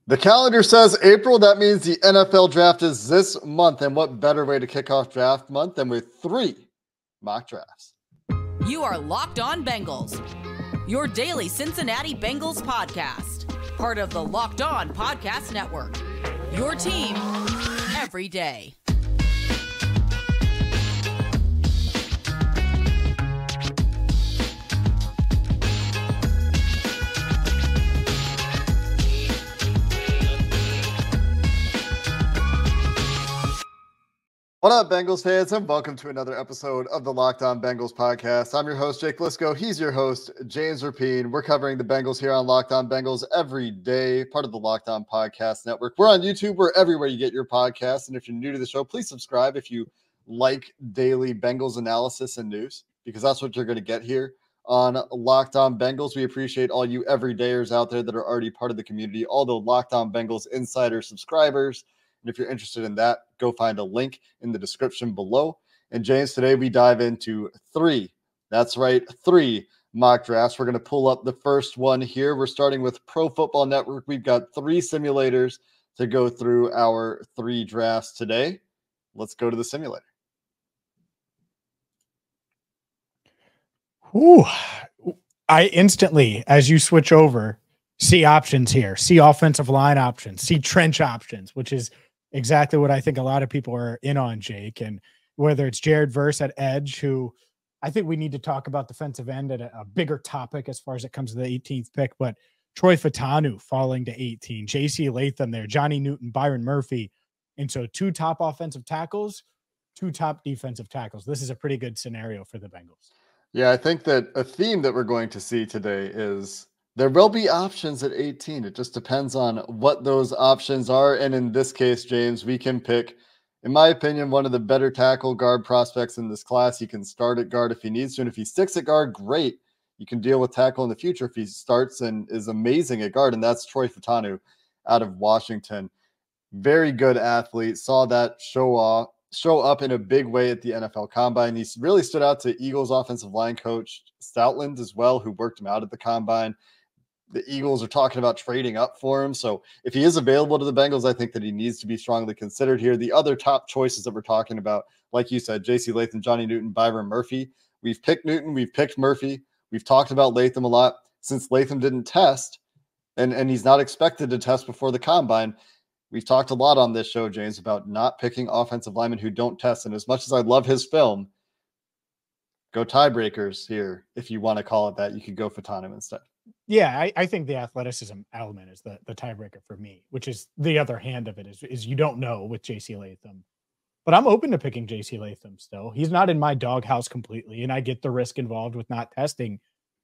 The calendar says April. That means the NFL draft is this month. And what better way to kick off draft month than with 3 mock drafts? You are Locked On Bengals, your daily Cincinnati Bengals podcast. Part of the Locked On Podcast Network, your team every day. What up, Bengals fans, and welcome to another episode of the Locked On Bengals podcast. I'm your host, Jake Liscow. He's your host, James Rapien. We're covering the Bengals here on Locked On Bengals every day, part of the Locked On Podcast Network. We're on YouTube. We're everywhere you get your podcasts. And if you're new to the show, please subscribe if you like daily Bengals analysis and news, because that's what you're going to get here on Locked On Bengals. We appreciate all you everydayers out there that are already part of the community, all the Locked On Bengals insider subscribers. And if you're interested in that, go find a link in the description below. And James, today we dive into 3. That's right, 3 mock drafts. We're going to pull up the first one here. We're starting with Pro Football Network. We've got 3 simulators to go through our 3 drafts today. Let's go to the simulator. Ooh, I instantly, as you switch over, see options here, see offensive line options, see trench options, which is exactly what I think a lot of people are in on, Jake. And whether it's Jared Verse at edge, who I think we need to talk about defensive end at a bigger topic as far as it comes to the 18th pick, but Troy Fautanu falling to 18, J.C. Latham there, Johnny Newton, Byron Murphy. And so 2 top offensive tackles, 2 top defensive tackles. This is a pretty good scenario for the Bengals. Yeah, I think that a theme that we're going to see today is there will be options at 18. It just depends on what those options are. And in this case, James, we can pick, in my opinion, one of the better tackle guard prospects in this class. He can start at guard if he needs to. And if he sticks at guard, great. You can deal with tackle in the future if he starts and is amazing at guard. And that's Troy Fautanu out of Washington. Very good athlete. Saw that show up in a big way at the NFL Combine. He really stood out to Eagles offensive line coach Stoutland as well, who worked him out at the Combine. The Eagles are talking about trading up for him. So if he is available to the Bengals, I think that he needs to be strongly considered here. The other top choices that we're talking about, like you said, J.C. Latham, Johnny Newton, Byron Murphy. We've picked Newton. We've picked Murphy. We've talked about Latham a lot. Since Latham didn't test, and he's not expected to test before the Combine, we've talked a lot on this show, James, about not picking offensive linemen who don't test. And as much as I love his film, go tiebreakers here. If you want to call it that, you could go Fautanu instead. Yeah, I think the athleticism element is the tiebreaker for me, which is the other hand of it is you don't know with J.C. Latham. But I'm open to picking J.C. Latham still. He's not in my doghouse completely, and I get the risk involved with not testing.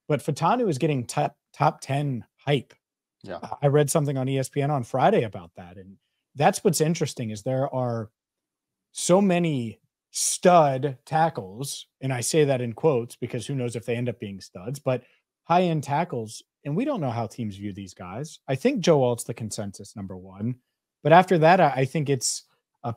But Fautanu is getting top 10 hype. Yeah, I read something on ESPN on Friday about that. And that's what's interesting is there are so many stud tackles, and I say that in quotes because who knows if they end up being studs, but high-end tackles, and we don't know how teams view these guys. I think Joe Alt's the consensus number 1. But after that, I think it's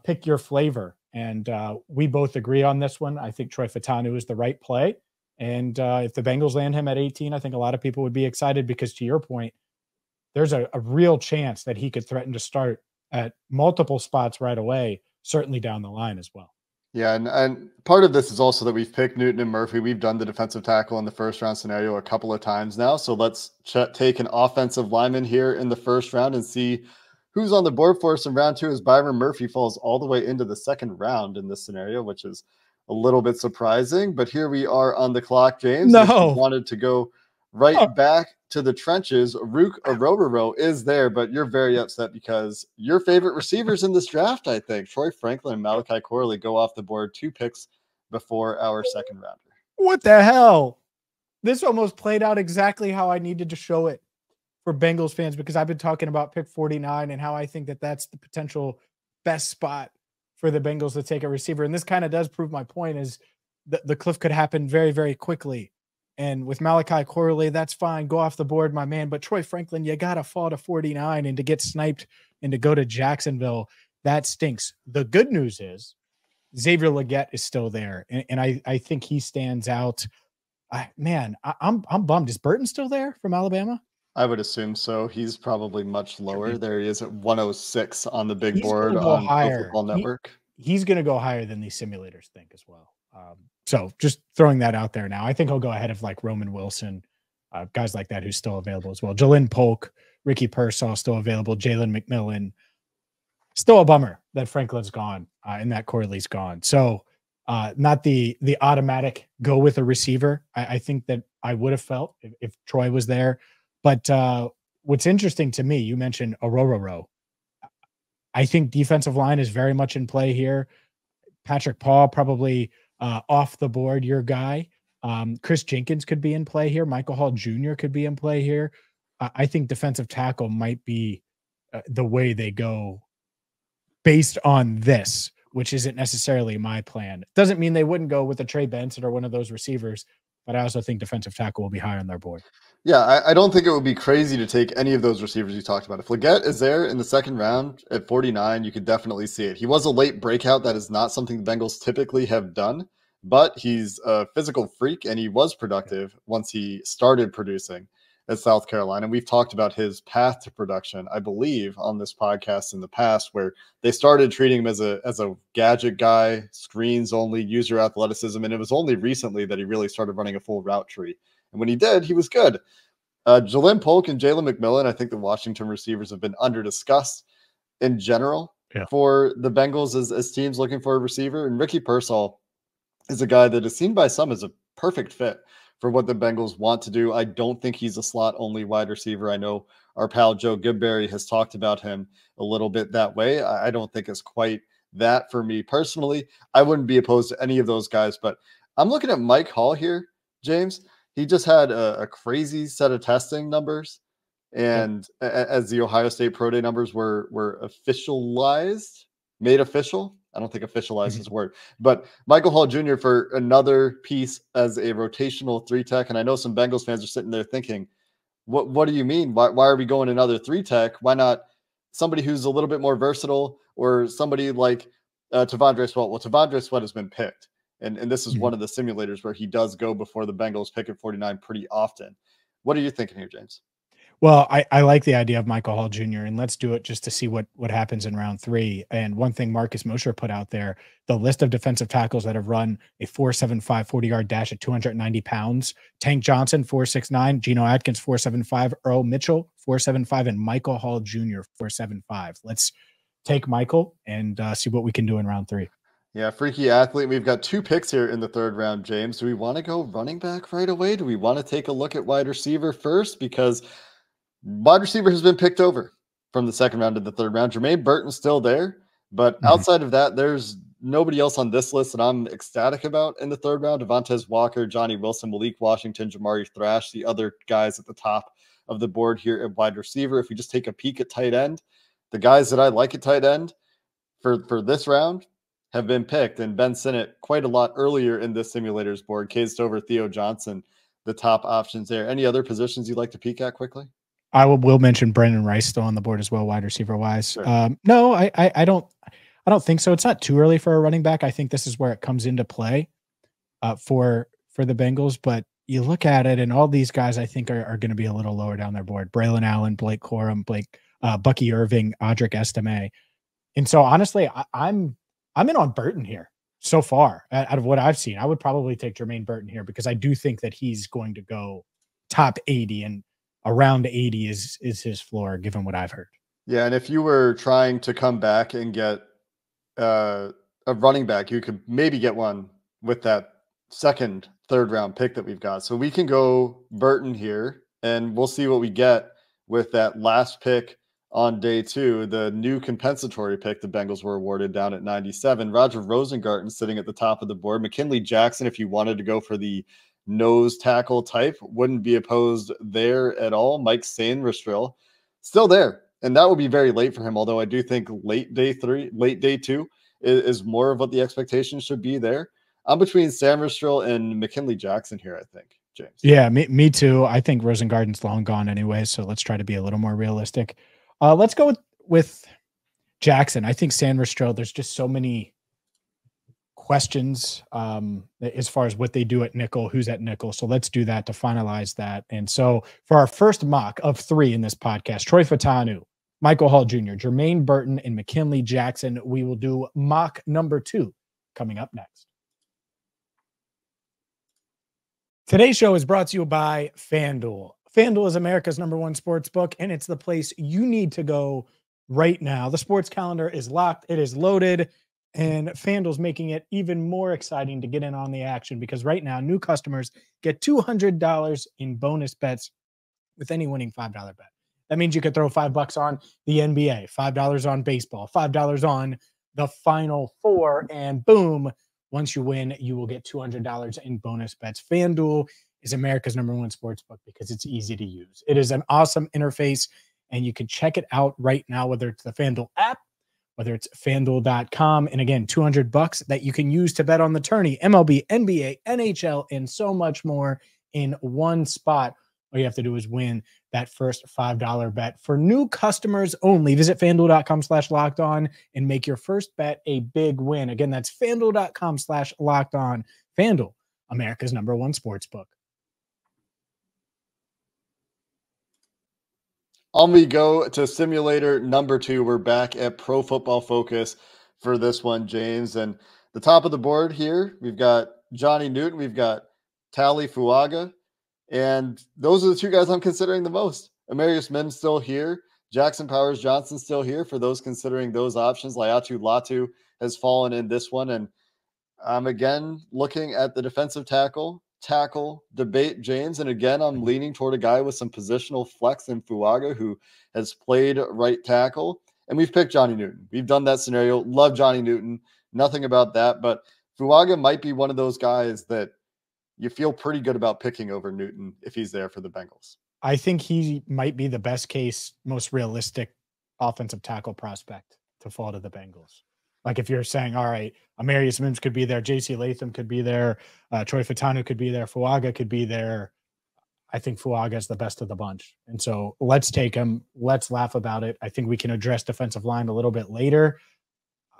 pick your flavor. And we both agree on this one. I think Troy Fautanu is the right play. And if the Bengals land him at 18, I think a lot of people would be excited because, to your point, there's a real chance that he could threaten to start at multiple spots right away, certainly down the line as well. Yeah, and part of this is also that we've picked Newton and Murphy. We've done the defensive tackle in the first round scenario a couple of times now. So let's take an offensive lineman here in the first round and see who's on the board for us in round 2 as Byron Murphy falls all the way into the second round in this scenario, which is a little bit surprising. But here we are on the clock, James. No. If you wanted to go right back to the trenches, Rook Orororo is there, but you're very upset because your favorite receivers in this draft, I think, Troy Franklin and Malachi Corley, go off the board 2 picks before our second rounder. What the hell? This almost played out exactly how I needed to show it for Bengals fans, because I've been talking about pick 49 and how I think that that's the potential best spot for the Bengals to take a receiver. And this kind of does prove my point, is the cliff could happen very, very quickly. And with Malachi Corley, that's fine. Go off the board, my man. But Troy Franklin, you got to fall to 49, and to get sniped and to go to Jacksonville, that stinks. The good news is Xavier Legette is still there. And I think he stands out. I'm bummed. Is Burton still there from Alabama? I would assume so. He's probably much lower. There he is at 106 on the big He's board gonna go on Pro higher. Football Network. He's going to go higher than these simulators think as well. So just throwing that out there now. I think he'll go ahead of like Roman Wilson, guys like that who's still available as well. Jalen Polk, Ricky Pearsall still available. Jalen McMillan. Still a bummer that Franklin's gone and that Corley's gone. So not the automatic go with a receiver. I think that I would have felt if Troy was there. But what's interesting to me, you mentioned Ororo. I think defensive line is very much in play here. Patrick Paul probably off the board, your guy. Chris Jenkins could be in play here. Michael Hall Jr. could be in play here. I think defensive tackle might be the way they go based on this, which isn't necessarily my plan. Doesn't mean they wouldn't go with a Trey Benson or one of those receivers, but I also think defensive tackle will be high on their board. Yeah, I don't think it would be crazy to take any of those receivers you talked about. If Leggett is there in the second round at 49, you could definitely see it. He was a late breakout. That is not something the Bengals typically have done, but he's a physical freak, and he was productive once he started producing at South Carolina. And we've talked about his path to production, I believe, on this podcast in the past, where they started treating him as a gadget guy, screens only, user athleticism, and it was only recently that he really started running a full route tree. And when he did, he was good. Jalen Polk and Jalen McMillan, I think the Washington receivers have been under-discussed in general for the Bengals as teams looking for a receiver. And Ricky Pearsall is a guy that is seen by some as a perfect fit for what the Bengals want to do. I don't think he's a slot-only wide receiver. I know our pal Joe Goodberry has talked about him a little bit that way. I don't think it's quite that for me personally. I wouldn't be opposed to any of those guys, but I'm looking at Mike Hall here, James. He just had a crazy set of testing numbers, and as the Ohio State Pro Day numbers were made official. I don't think officialized is a word, but Michael Hall Jr. for another piece as a rotational 3-tech. And I know some Bengals fans are sitting there thinking, what do you mean? Why are we going another 3-tech? Why not somebody who's a little bit more versatile, or somebody like T'Vondre Sweat? Well, T'Vondre Sweat has been picked. And this is one of the simulators where he does go before the Bengals pick at 49 pretty often. What are you thinking here, James? Well, I like the idea of Michael Hall Jr., and let's do it just to see what happens in round 3. And one thing Marcus Mosher put out there, the list of defensive tackles that have run a 4.75 40-yard dash at 290 pounds. Tank Johnson, 4.69. Geno Atkins, 4.75. Earl Mitchell, 4.75. And Michael Hall Jr., 4.75. Let's take Michael and see what we can do in round 3. Yeah, freaky athlete. We've got 2 picks here in the third round, James. Do we want to go running back right away? Do we want to take a look at wide receiver first? Because wide receiver has been picked over from the second round to the third round. Jermaine Burton's still there, but outside of that, there's nobody else on this list that I'm ecstatic about in the third round. Devontae Walker, Johnny Wilson, Malik Washington, Jamari Thrash, the other guys at the top of the board here at wide receiver. If we just take a peek at tight end, the guys that I like at tight end for this round have been picked, and Ben Sinnott quite a lot earlier in this simulator's board. Cade Stover, Theo Johnson, the top options there. Any other positions you'd like to peek at quickly? I will mention Brendan Rice still on the board as well, wide receiver wise. Sure. No, I don't think so. It's not too early for a running back. I think this is where it comes into play for the Bengals. But you look at it, and all these guys I think are going to be a little lower down their board. Braylon Allen, Blake Corum, Bucky Irving, Audric Estime. And so honestly, I'm in on Burton here so far out of what I've seen. I would probably take Jermaine Burton here because I do think that he's going to go top 80, and around 80 is his floor, given what I've heard. Yeah, and if you were trying to come back and get a running back, you could maybe get one with that second, third round pick that we've got. So we can go Burton here, and we'll see what we get with that last pick on day 2, the new compensatory pick the Bengals were awarded down at 97. Roger Rosengarten sitting at the top of the board. McKinley Jackson, if you wanted to go for the nose tackle type, wouldn't be opposed there at all. Mike Sainristil still there, and that would be very late for him, although I do think late day 2 is more of what the expectation should be there. I'm between Sainristil and McKinley Jackson here, I think, James. Yeah, me too. I think Rosengarten's long gone anyway, so let's try to be a little more realistic. Let's go with Jackson. I think Sainristil, there's just so many questions as far as what they do at nickel, who's at nickel. So let's do that to finalize that. And so for our first mock of 3 in this podcast, Troy Fautanu, Michael Hall Jr., Jermaine Burton, and McKinley Jackson. We will do mock number 2 coming up next. Today's show is brought to you by FanDuel. FanDuel is America's #1 sports book, and it's the place you need to go right now. The sports calendar is locked. It is loaded. And FanDuel's making it even more exciting to get in on the action because right now, new customers get $200 in bonus bets with any winning $5 bet. That means you could throw $5 on the NBA, $5 on baseball, $5 on the Final Four, and boom, once you win, you will get $200 in bonus bets. FanDuel is America's #1 sports book because it's easy to use. It is an awesome interface, and you can check it out right now, whether it's the FanDuel app, whether it's FanDuel.com. And again, $200 that you can use to bet on the tourney, MLB, NBA, NHL, and so much more in one spot. All you have to do is win that first $5 bet. For new customers only, visit FanDuel.com/lockedon and make your first bet a big win. Again, that's FanDuel.com/lockedon. FanDuel, America's #1 sportsbook. On we go to simulator number 2. We're back at Pro Football Focus for this one, James. And the top of the board here, we've got Johnny Newton, we've got Tali Fuaga, and those are the 2 guys I'm considering the most. Amarius Mims still here. Jackson Powers Johnson still here for those considering those options. Laiatu Latu has fallen in this one. And I'm again looking at the defensive tackle debate, James. And again, I'm leaning toward a guy with some positional flex in Fuaga who has played right tackle. And we've picked Johnny Newton. We've done that scenario. Love Johnny Newton. Nothing about that. But Fuaga might be one of those guys that you feel pretty good about picking over Newton if he's there for the Bengals. I think he might be the best case, most realistic offensive tackle prospect to fall to the Bengals. Like if you're saying, all right, Amarius Mims could be there, J.C. Latham could be there, Troy Fautanu could be there, Fuaga could be there. I think Fuaga is the best of the bunch. And so let's take him. Let's laugh about it. I think we can address defensive line a little bit later.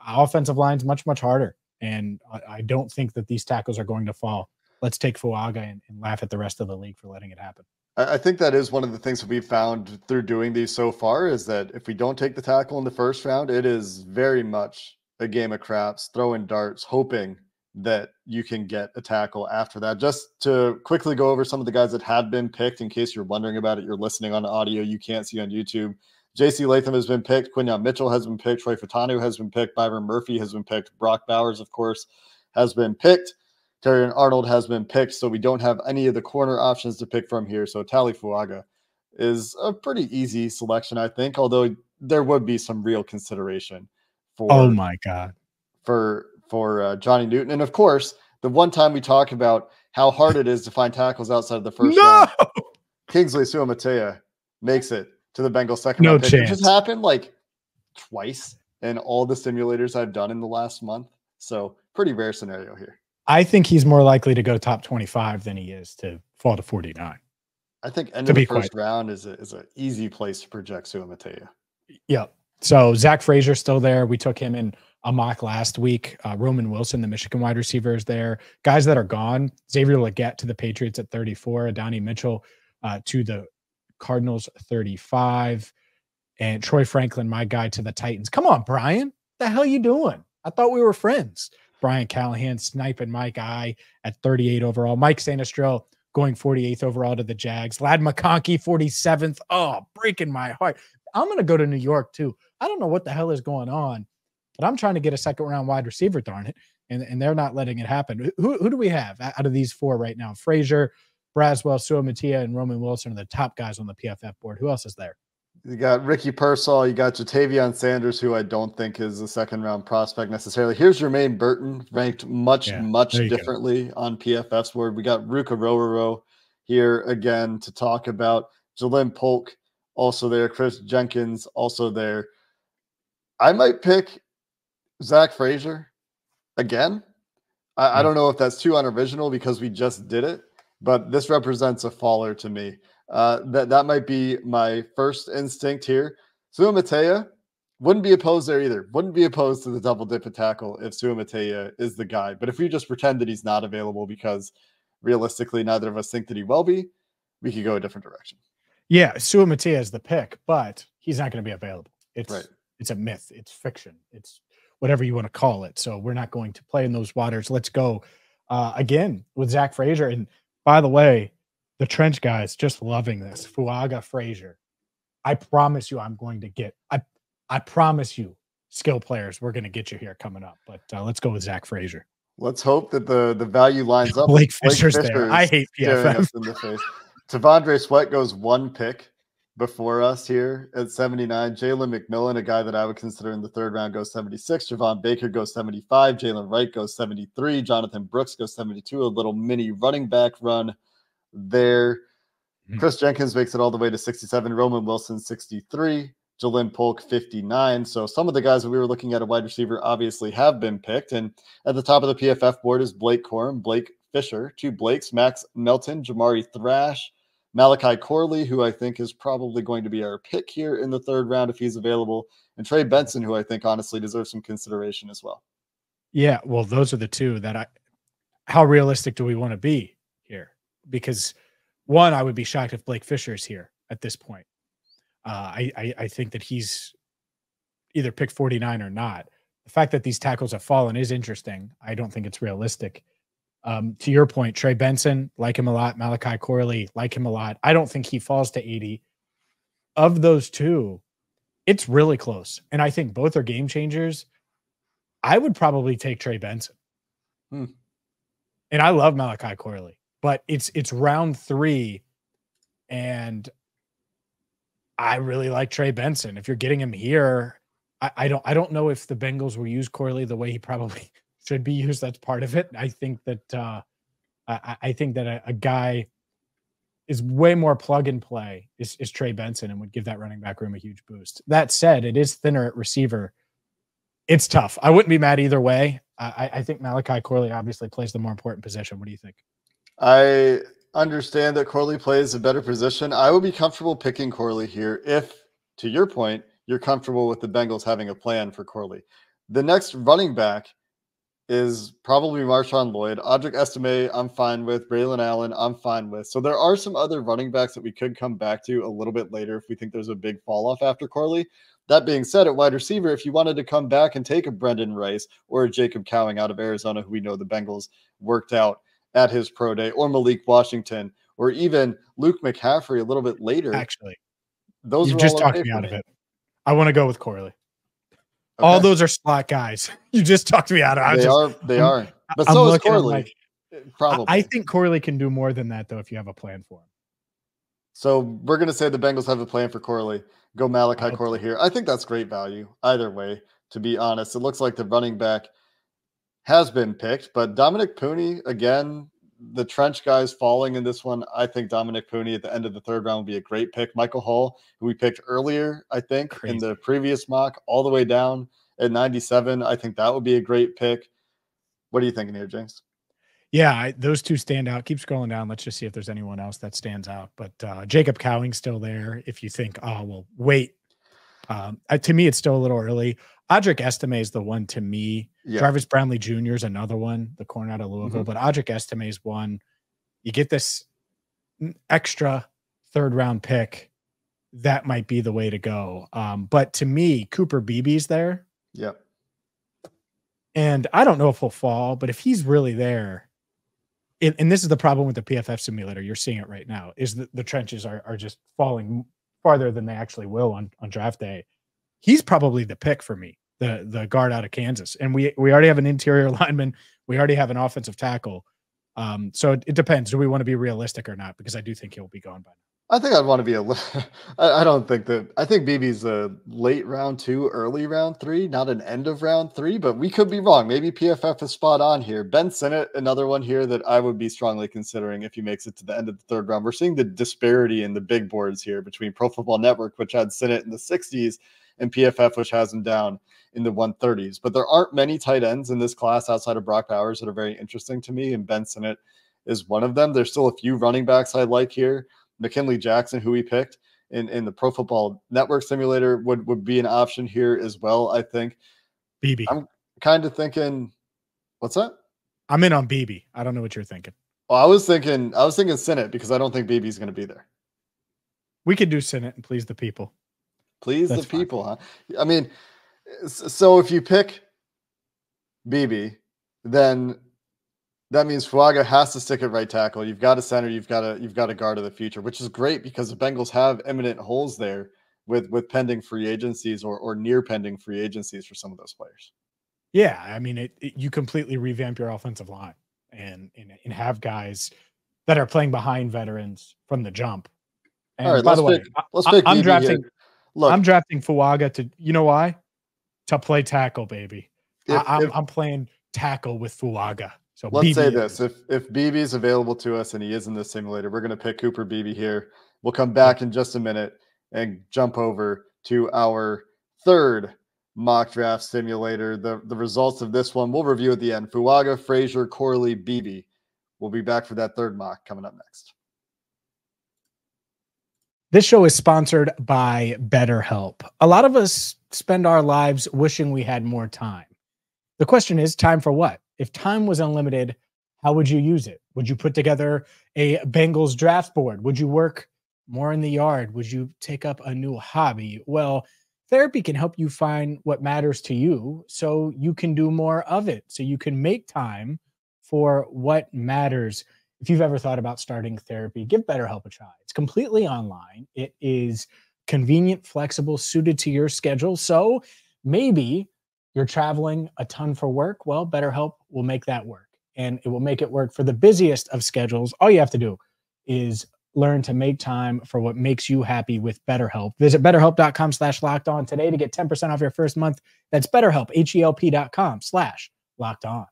Offensive line's much, much harder. And I don't think that these tackles are going to fall. Let's take Fuaga and laugh at the rest of the league for letting it happen. I think that is one of the things that we've found through doing these so far is that if we don't take the tackle in the first round, it is very much a game of craps, throwing darts, hoping that you can get a tackle after that. Just to quickly go over some of the guys that had been picked, in case you're wondering about it, you're listening on audio, you can't see on YouTube. J.C. Latham has been picked. Quinyon Mitchell has been picked. Troy Fautanu has been picked. Byron Murphy has been picked. Brock Bowers, of course, has been picked. Terrion Arnold has been picked, so we don't have any of the corner options to pick from here. So Tali Fuaga is a pretty easy selection, I think, although there would be some real consideration for for Johnny Newton. And of course, the one time we talk about how hard it is to find tackles outside of the first round, Kingsley Suamataia makes it to the Bengals second round pick. It just happened like twice in all the simulators I've done in the last month. So pretty rare scenario here. I think he's more likely to go top 25 than he is to fall to 49. I think end of the first round is an easy place to project Suamataia. Yep. So Zach Frazier still there. We took him in a mock last week. Roman Wilson, the Michigan wide receiver, is there. Guys that are gone. Xavier Legette to the Patriots at 34. Adonai Mitchell to the Cardinals 35. And Troy Franklin, my guy, to the Titans. Come on, Brian. What the hell you doing? I thought we were friends. Brian Callahan sniping my guy at 38 overall. Mike Sanastrell going 48th overall to the Jags. Ladd McConkey, 47th. Oh, breaking my heart. I'm going to go to New York, too. I don't know what the hell is going on, but I'm trying to get a second-round wide receiver, darn it, and they're not letting it happen. Who do we have out of these 4 right now? Frazier, Braswell, Suamataia, and Roman Wilson are the top guys on the PFF board. Who else is there? You got Ricky Pearsall. You got Jatavion Sanders, who I don't think is a second-round prospect necessarily. Here's Jermaine Burton, ranked much differently on PFF's board. We got Ruka Rororo here again to talk about. Jalen Polk also there. Chris Jenkins also there. I might pick Zach Frazier again. I don't know if that's too unoriginal because we just did it, but this represents a faller to me. That might be my first instinct here. Suamataia, Wouldn't be opposed there either. Wouldn't be opposed to the double dip at tackle if Suamataia is the guy. But if we just pretend that he's not available because realistically neither of us think that he will be, we could go a different direction. Yeah, Suamataia is the pick, but he's not going to be available. It's a myth. It's fiction. It's whatever you want to call it. So we're not going to play in those waters. Let's go again with Zach Frazier. And by the way, the trench guys just loving this. Fuaga Frazier. I promise you I'm going to get I promise you, skill players, we're going to get you here coming up. But let's go with Zach Frazier. Let's hope that the value lines up. Blake Fisher's there. I hate PFF. In the face. Tavondre Sweat goes one pick before us here at 79. Jalen McMillan, a guy that I would consider in the third round, goes 76. Javon Baker goes 75. Jalen Wright goes 73. Jonathan Brooks goes 72. A little mini running back run there. Chris Jenkins makes it all the way to 67. Roman Wilson, 63. Jalen Polk, 59. So some of the guys that we were looking at a wide receiver obviously have been picked. And at the top of the PFF board is Blake Corum, Blake Fisher, two Blakes, Max Melton, Jamari Thrash, Malachi Corley, who I think is probably going to be our pick here in the third round if he's available, and Trey Benson, who I think honestly deserves some consideration as well. Yeah, well, those are the two that how realistic do we want to be here? Because one, I would be shocked if Blake Fisher is here at this point. I think that he's either pick 49 or not. The fact that these tackles have fallen is interesting. I don't think it's realistic. To your point, Trey Benson, like him a lot. Malachi Corley, like him a lot. I don't think he falls to 80. Of those two, it's really close. And I think both are game changers. I would probably take Trey Benson. And I love Malachi Corley, but it's round 3. And I really like Trey Benson. If you're getting him here, I don't know if the Bengals will use Corley the way he probably should be used. That's part of it. I think that I think that a guy is way more plug and play is Trey Benson and would give that running back room a huge boost. That said, it is thinner at receiver. It's tough. I wouldn't be mad either way. I think Malachi Corley obviously plays the more important position. What do you think? I understand that Corley plays a better position. I would be comfortable picking Corley here if, to your point, you're comfortable with the Bengals having a plan for Corley. The next running back is probably Marshawn Lloyd. Audric Estime, I'm fine with. Braylon Allen, I'm fine with. So there are some other running backs that we could come back to a little bit later if we think there's a big fall off after Corley. That being said, at wide receiver, if you wanted to come back and take a Brendan Rice or a Jacob Cowing out of Arizona, who we know the Bengals worked out at his pro day, or Malik Washington, or even Luke McCaffrey a little bit later. Actually, those you just talked me out of it. I want to go with Corley. Okay. All those are slot guys. You just talked me out of it. They are. But so is Corley. Probably. I think Corley can do more than that, though, if you have a plan for him. So we're going to say the Bengals have a plan for Corley. Go Malachi Corley here. I think that's great value either way, to be honest. It looks like the running back has been picked, but Dominic Pooney, again, the trench guys falling in this one. I think Dominic Pooney at the end of the third round would be a great pick. Michael Hall, who we picked earlier, I think, in the previous mock, all the way down at 97. I think that would be a great pick. What are you thinking here, James? Yeah, those two stand out. Keep scrolling down. Let's just see if there's anyone else that stands out. But Jacob Cowing's still there. If you think, oh, well, wait. To me, it's still a little early. Audric Estime is the one to me. Yeah. Jarvis Brownlee Jr. is another one, the corner out of Louisville. But Audric Estime is one. You get this extra third-round pick. That might be the way to go. But to me, Cooper Beebe's there. Yep. And I don't know if he'll fall, but if he's really there, and this is the problem with the PFF simulator, you're seeing it right now, is that the trenches are just falling farther than they actually will on draft day. He's probably the pick for me, the guard out of Kansas. And we already have an interior lineman. We already have an offensive tackle. So it depends. Do we want to be realistic or not? Because I do think he'll be gone by now. I think I'd want to be I don't think that. I think BB's a late round 2, early round 3, not an end of round 3, but we could be wrong. Maybe PFF is spot on here. Ben Sinnott, another one here that I would be strongly considering if he makes it to the end of the third round. We're seeing the disparity in the big boards here between Pro Football Network, which had Sinnott in the 60s, and PFF, which has him down in the 130s. But there aren't many tight ends in this class outside of Brock Bowers that are very interesting to me, and Ben Sinnott is one of them. There's still a few running backs I like here. McKinley Jackson, who we picked, in the Pro Football Network simulator would be an option here as well, I think. BB. I'm kind of thinking, what's that? I'm in on BB. I don't know what you're thinking. Well, I was thinking Senate because I don't think BB's going to be there. We could do Senate and please the people. Please the people, huh? I mean, so if you pick BB, then that means Fuaga has to stick at right tackle. You've got a center, you've got a guard of the future, which is great because the Bengals have imminent holes there with pending free agencies or near pending free agencies for some of those players. Yeah, I mean, you completely revamp your offensive line and have guys that are playing behind veterans from the jump. And all right, by the way, let's pick I'm BB drafting. Here. Look, I'm drafting Fuaga to, you know why? To play tackle, baby. I'm playing tackle with Fuaga. So let's BB say this: if BB is available to us and he is in the simulator, we're going to pick Cooper BB here. We'll come back in just a minute and jump over to our third mock draft simulator. The results of this one we'll review at the end. Fuaga, Frazier, Corley, BB. We'll be back for that third mock coming up next. This show is sponsored by BetterHelp. A lot of us spend our lives wishing we had more time. The question is, time for what? If time was unlimited, how would you use it? Would you put together a Bengals draft board? Would you work more in the yard? Would you take up a new hobby? Well, therapy can help you find what matters to you so you can do more of it, so you can make time for what matters. If you've ever thought about starting therapy, give BetterHelp a try. It's completely online. It is convenient, flexible, suited to your schedule. So maybe you're traveling a ton for work. Well, BetterHelp will make that work, and it will make it work for the busiest of schedules. All you have to do is learn to make time for what makes you happy with BetterHelp. Visit BetterHelp.com/LockedOn today to get 10% off your first month. That's BetterHelp, HELP.com/LockedOn.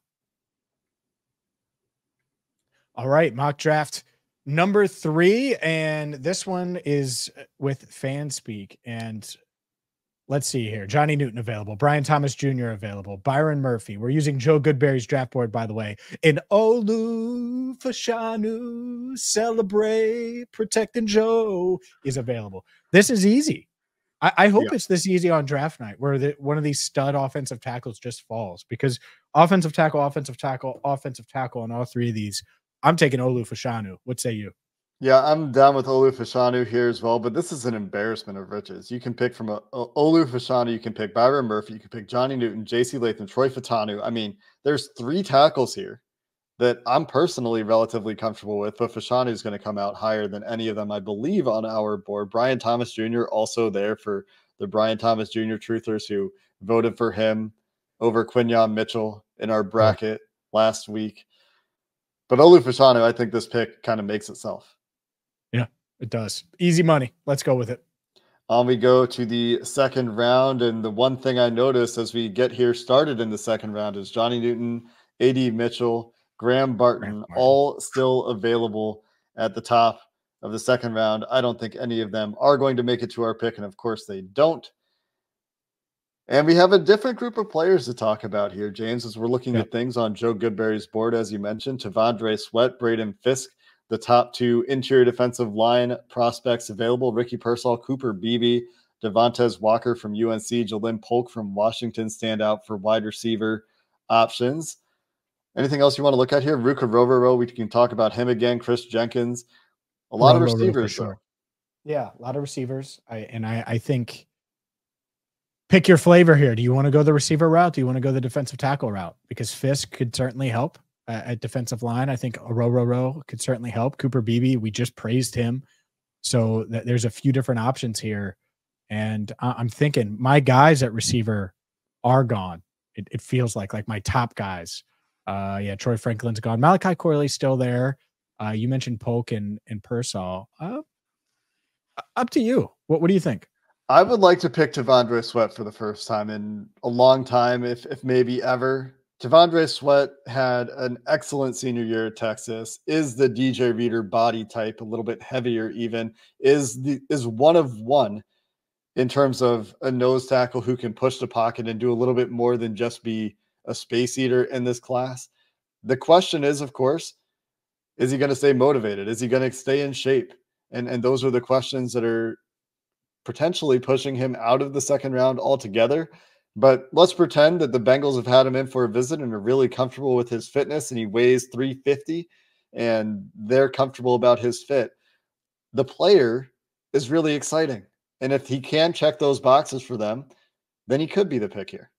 All right, mock draft number 3, and this one is with FanSpeak. And let's see here. Johnny Newton available. Brian Thomas Jr. available. Byron Murphy. We're using Joe Goodberry's draft board, by the way. And Olu Fashanu, celebrate, protecting Joe is available. This is easy. I hope it's this easy on draft night where one of these stud offensive tackles just falls, because offensive tackle, and all three of these, I'm taking Olu Fashanu. What say you? Yeah, I'm down with Olu Fashanu here as well, but this is an embarrassment of riches. You can pick from Olu Fashanu, you can pick Byron Murphy, you can pick Johnny Newton, J.C. Latham, Troy Fatanu. I mean, there's 3 tackles here that I'm personally relatively comfortable with, but Fashanu is going to come out higher than any of them, I believe, on our board. Brian Thomas Jr. also there for the Brian Thomas Jr. truthers who voted for him over Quinyon Mitchell in our bracket last week. But Olu Fashanu, I think this pick kind of makes itself. Yeah, it does. Easy money. Let's go with it. On we go to the second round. And the one thing I noticed as we get here started in the second round is Johnny Newton, A.D. Mitchell, Graham Barton, all still available at the top of the second round. I don't think any of them are going to make it to our pick. And of course they don't. And we have a different group of players to talk about here, James, as we're looking at things on Joe Goodberry's board. As you mentioned, Tavondre Sweat, Braden Fisk, the top 2 interior defensive line prospects available. Ricky Pearsall, Cooper Beebe, Devontae Walker from UNC, Jalen Polk from Washington stand out for wide receiver options. Anything else you want to look at here? Ruka Rovero, we can talk about him again. Chris Jenkins, a lot of receivers. Sure. Yeah, a lot of receivers. I think pick your flavor here. Do you want to go the receiver route? Do you want to go the defensive tackle route? Because Fisk could certainly help at defensive line. I think Ororo could certainly help. Cooper Beebe, we just praised him. So there's a few different options here. And I'm thinking my guys at receiver are gone. It feels like my top guys. Troy Franklin's gone. Malachi Corley's still there. You mentioned Polk and Pearsall. Up to you. What do you think? I would like to pick Tavondre Sweat for the first time in a long time, if maybe ever. Tavondre Sweat had an excellent senior year at Texas, is the DJ Reader body type, a little bit heavier even, is one of one in terms of a nose tackle who can push the pocket and do a little bit more than just be a space eater in this class. The question is, of course, is he going to stay motivated? Is he going to stay in shape? And those are the questions that are potentially pushing him out of the second round altogether. But let's pretend that the Bengals have had him in for a visit and are really comfortable with his fitness, and he weighs 350 and they're comfortable about his fit. The player is really exciting. And if he can check those boxes for them, then he could be the pick here.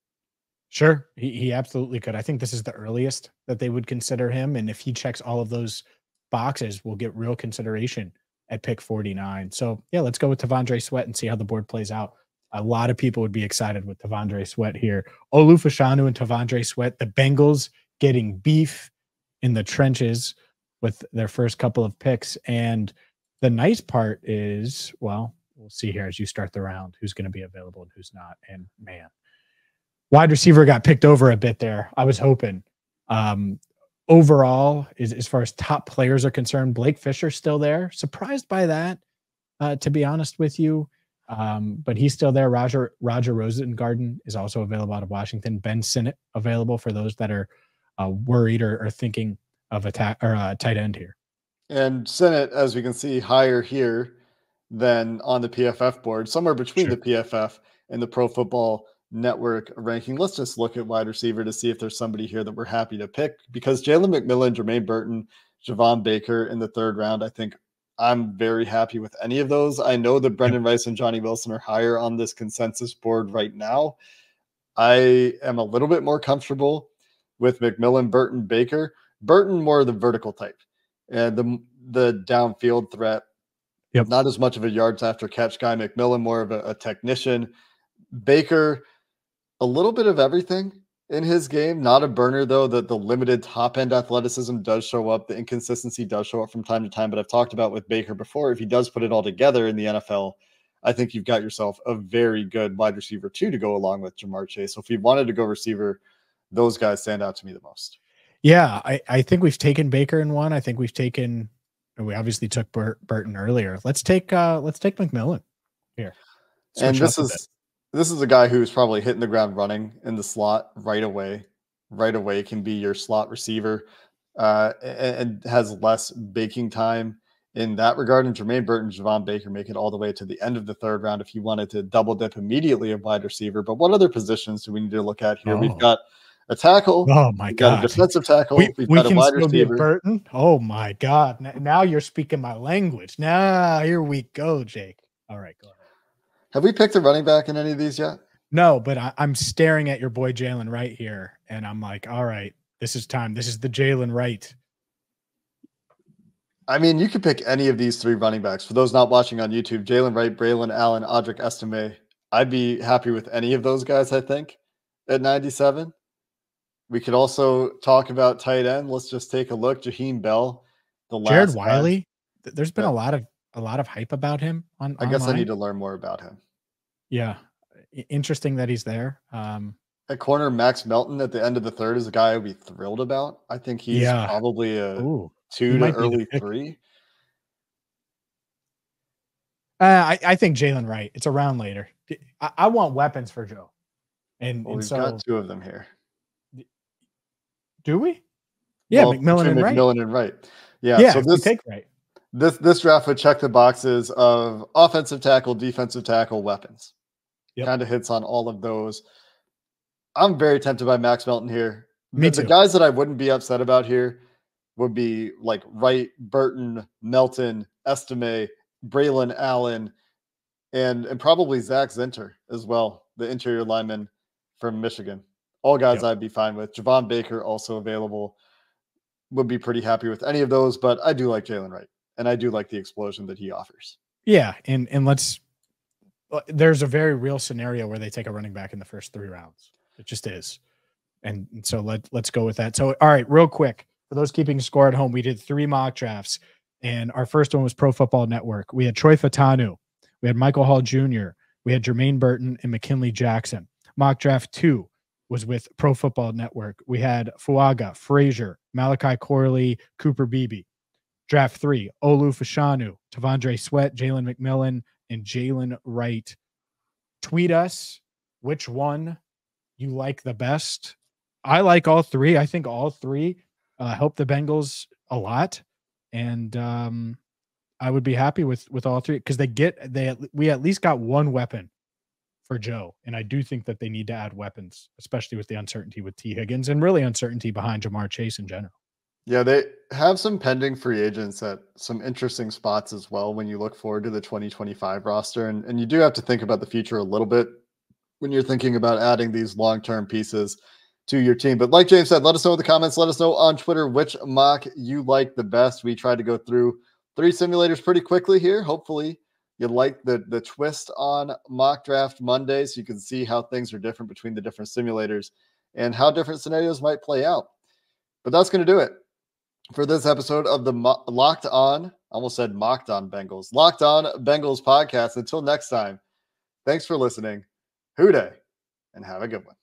Sure. He absolutely could. I think this is the earliest that they would consider him. And if he checks all of those boxes, we'll get real consideration at pick 49. So yeah, let's go with T'Vondre Sweat and see how the board plays out. A lot of people would be excited with T'Vondre Sweat here. Olu Fashanu and T'Vondre Sweat, the Bengals getting beef in the trenches with their first couple of picks. And the nice part is, well, we'll see here as you start the round, who's going to be available and who's not. And man, wide receiver got picked over a bit there. I was hoping. Overall, as far as top players are concerned, Blake Fisher's still there. Surprised by that, to be honest with you. But he's still there. Roger Rosengarten is also available out of Washington. Ben Sinnott available for those that are worried or thinking of a tight end here. And Sinnott, as we can see, higher here than on the PFF board, somewhere between the PFF and the Pro Football Network ranking. Let's just look at wide receiver to see if there's somebody here that we're happy to pick, because Jalen McMillan, Jermaine Burton, Javon Baker in the third round, I think I'm very happy with any of those. I know that Brendan Rice and Johnny Wilson are higher on this consensus board right now. I am a little bit more comfortable with McMillan, Burton, Baker. Burton more the vertical type, and the downfield threat. Not as much of a yards after catch guy. McMillan more of a technician. Baker, a little bit of everything in his game. Not a burner, though. The limited top-end athleticism does show up. The inconsistency does show up from time to time. But I've talked about with Baker before, if he does put it all together in the NFL, I think you've got yourself a very good wide receiver, too, to go along with Jamar Chase. So if you wanted to go receiver, those guys stand out to me the most. Yeah, I think we've taken Baker in one. I think we obviously took Burton earlier. Let's take McMillan here. And this is a guy who's probably hitting the ground running in the slot right away. Right away can be your slot receiver and has less baking time in that regard. And Jermaine Burton, Javon Baker make it all the way to the end of the third round if you wanted to double dip immediately a wide receiver. But what other positions do we need to look at here? We've got a tackle. Oh my God! Got a defensive tackle. We've got a wide receiver. Burton. Oh my God! Now you're speaking my language. Now here we go, Jake. All right, go ahead. Have we picked a running back in any of these yet? No, but I'm staring at your boy Jalen Wright here, and I'm like, all right, this is time. This is the Jalen Wright. I mean, you could pick any of these three running backs. For those not watching on YouTube, Jalen Wright, Braylon Allen, Audric Estime. I'd be happy with any of those guys, I think, at 97. We could also talk about tight end. Let's just take a look. Jaheim Bell, the last Jared Wiley. There's been a lot of hype about him on. I guess I need to learn more about him. Yeah, interesting that he's there. At corner, Max Melton at the end of the third is a guy I'd be thrilled about. I think he's probably a 2 to early 3. I think Jalen Wright. It's a round later. I want weapons for Joe, and we've got 2 of them here. Do we? Yeah, McMillan and Wright. Yeah. So this take Wright. This draft would check the boxes of offensive tackle, defensive tackle, weapons. Kind of hits on all of those. I'm very tempted by Max Melton here. Me too. The guys that I wouldn't be upset about here would be like Wright, Burton, Melton, Estime, Braylon Allen, and probably Zach Zinter as well, the interior lineman from Michigan. All guys I'd be fine with. Javon Baker also available. Would be pretty happy with any of those, but I do like Jalen Wright, and I do like the explosion that he offers. Yeah, and there's a very real scenario where they take a running back in the first 3 rounds. It just is. And so let's go with that. So, all right, real quick, for those keeping score at home, we did 3 mock drafts, and our first one was Pro Football Network. We had Troy Fatanu. We had Michael Hall Jr. We had Jermaine Burton and McKinley Jackson. Mock draft 2 was with Pro Football Network. We had Fuaga, Frazier, Malachi Corley, Cooper Beebe. Draft 3, Olu Fashanu, T'Vondre Sweat, Jalen McMillan, and Jalen Wright. Tweet us which one you like the best. I like all 3. I think all 3 help the Bengals a lot. And I would be happy with all three because we at least got one weapon for Joe. And I do think that they need to add weapons, especially with the uncertainty with T. Higgins and really uncertainty behind Jamar Chase in general. Yeah, they have some pending free agents at some interesting spots as well when you look forward to the 2025 roster. And you do have to think about the future a little bit when you're thinking about adding these long-term pieces to your team. But like James said, let us know in the comments. Let us know on Twitter which mock you like the best. We tried to go through 3 simulators pretty quickly here. Hopefully you like the twist on Mock Draft Monday so you can see how things are different between the different simulators and how different scenarios might play out. But that's going to do it for this episode of the Locked On Bengals podcast. Until next time, thanks for listening. Hoo day, and have a good one.